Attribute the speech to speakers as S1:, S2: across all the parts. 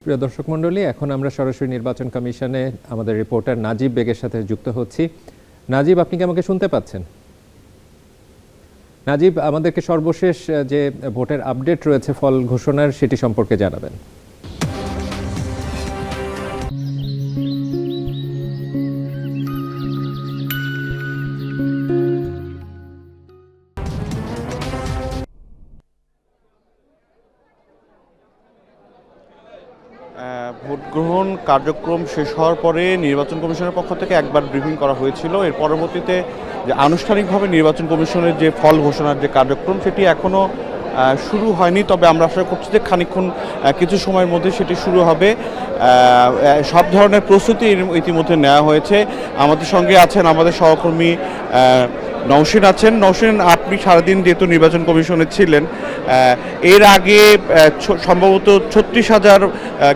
S1: প্রিয় দর্শক মণ্ডলী, এখন আমরা সরাসরি নির্বাচন কমিশনে আমাদের রিপোর্টার নাজিব বেগের সাথে যুক্ত হচ্ছি। নাজিব, আপনি কি আমাকে শুনতে পাচ্ছেন? নাজিব, আমাদেরকে সর্বশেষ যে ভোটের আপডেট রয়েছে ফল ঘোষণার, সেটি সম্পর্কে জানাবেন।
S2: ভোট গ্রহণ কার্যক্রম শেষ হওয়ার পরে নির্বাচন কমিশনের পক্ষ থেকে একবার ব্রিফিং করা হয়েছিল। এর পরবর্তীতে যে আনুষ্ঠানিকভাবে নির্বাচন কমিশনের যে ফল ঘোষণার যে কার্যক্রম সেটি এখনও শুরু হয়নি, তবে আমরা আশা করছি যে খানিকক্ষণ কিছু সময়ের মধ্যে সেটি শুরু হবে। সব ধরনের প্রস্তুতি ইতিমধ্যে নেওয়া হয়েছে। আমাদের সঙ্গে আছেন আমাদের সহকর্মী নওশীন আছেন। নওশীন, আপনি সারাদিন যেহেতু নির্বাচন কমিশনে ছিলেন, এর আগে সম্ভবত 36,000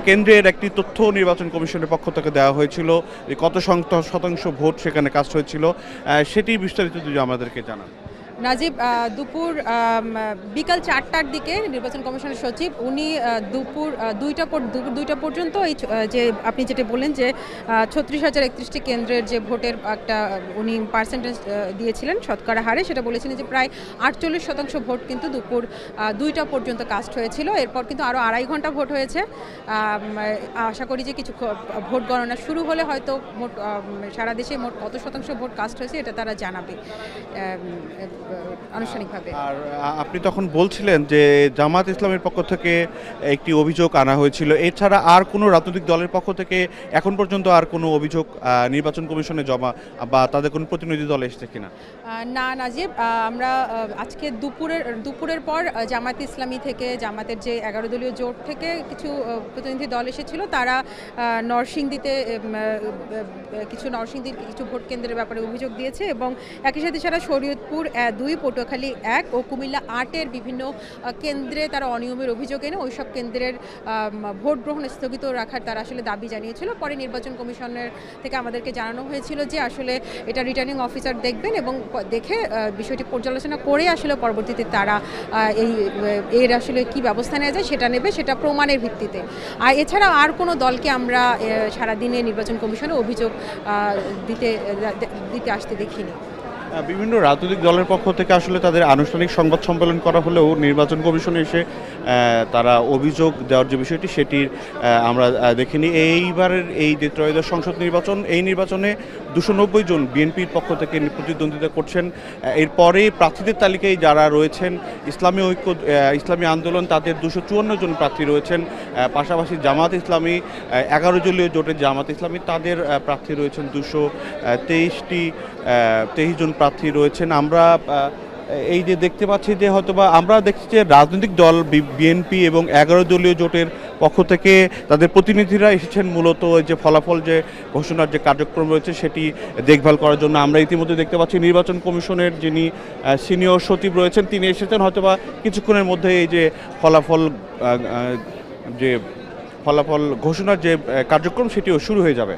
S2: কেন্দ্রের একটি তথ্য নির্বাচন কমিশনের পক্ষ থেকে দেওয়া হয়েছিল, যে কত শতাংশ ভোট সেখানে কাস্ট হয়েছিল, সেটি বিস্তারিত যদি আমাদেরকে জানান।
S3: নাজিব, বিকাল 4টার দিকে নির্বাচন কমিশনের সচিব উনি দুপুর 2টা পর্যন্ত এই যে আপনি যেটা বললেন যে 36,031টি কেন্দ্রের যে ভোটের একটা উনি পার্সেন্টেজ দিয়েছিলেন শতকরা হারে, সেটা বলেছিলেন যে প্রায় 48% ভোট কিন্তু দুপুর 2টা পর্যন্ত কাস্ট হয়েছিল। এরপর কিন্তু আরও 2.5 ঘন্টা ভোট হয়েছে। আশা করি যে কিছু ভোট গণনা শুরু হলে হয়তো মোট সারা দেশে মোট কত শতাংশ ভোট কাস্ট হয়েছে এটা তারা জানাবে আনুষ্ঠানিকভাবে।
S2: আর আপনি তখন বলছিলেন যে জামাত ইসলামের পক্ষ থেকে একটি অভিযোগ আনা হয়েছিল, এছাড়া আর কোনো রাজনৈতিক দলের পক্ষ থেকে এখন পর্যন্ত আর কোনো অভিযোগ নির্বাচন কমিশনে জমা বা তাদের কোনো প্রতিনিধি দল এসেছে কিনা?
S3: না নাজিব, আমরা আজকে দুপুরের পর জামাত ইসলামী থেকে, জামাতের যে 11 দলীয় জোট থেকে কিছু প্রতিনিধি দল এসেছিল। তারা নরসিংদীর কিছু ভোট কেন্দ্রের ব্যাপারে অভিযোগ দিয়েছে এবং একই সাথে সারা শরীয়তপুর 2, পটুয়াখালী 1 ও কুমিল্লা 8-এর বিভিন্ন কেন্দ্রে তারা অনিয়মের অভিযোগ এনে ওইসব কেন্দ্রের ভোট গ্রহণ স্থগিত রাখার তারা আসলে দাবি জানিয়েছিল। পরে নির্বাচন কমিশনের থেকে আমাদেরকে জানানো হয়েছিল যে আসলে এটা রিটার্নিং অফিসার দেখবেন এবং দেখে বিষয়টি পর্যালোচনা করে আসলে পরবর্তীতে তারা এর আসলে কি ব্যবস্থা নেওয়া যায় সেটা নেবে, সেটা প্রমাণের ভিত্তিতে। আর এছাড়া আর কোনো দলকে আমরা সারাদিনে নির্বাচন কমিশনে অভিযোগ দিতে আসতে দেখিনি।
S2: বিভিন্ন রাজনৈতিক দলের পক্ষ থেকে আসলে তাদের আনুষ্ঠানিক সংবাদ সম্মেলন করা হলেও নির্বাচন কমিশনে এসে তারা অভিযোগ দেওয়ার যে বিষয়টি সেটি আমরা দেখিনি। এইবারের এই যে ত্রয়োদশ সংসদ নির্বাচন, এই নির্বাচনে 290 জন বিএনপির পক্ষ থেকে প্রতিদ্বন্দ্বিতা করছেন। এরপরে প্রার্থীদের তালিকায় যারা রয়েছেন, ইসলামী আন্দোলন, তাদের 254 জন প্রার্থী রয়েছেন। পাশাপাশি জামাত ইসলামী, 11 দলীয় জোটের জামাত ইসলামী, তাদের প্রার্থী রয়েছেন 223 জন প্রার্থী রয়েছেন। আমরা এই যে দেখতে পাচ্ছি যে হয়তোবা আমরা দেখছি যে রাজনৈতিক দল বিএনপি এবং 11 দলীয় জোটের পক্ষ থেকে তাদের প্রতিনিধিরা এসেছেন মূলত যে ফলাফল যে ঘোষণার যে কার্যক্রম রয়েছে সেটি দেখভাল করার জন্য। আমরা ইতিমধ্যে দেখতে পাচ্ছি নির্বাচন কমিশনের যিনি সিনিয়র সচিব রয়েছেন তিনি এসেছেন, হয়তোবা কিছুক্ষণের মধ্যে এই যে ফলাফল ঘোষণার যে কার্যক্রম সেটিও শুরু হয়ে যাবে।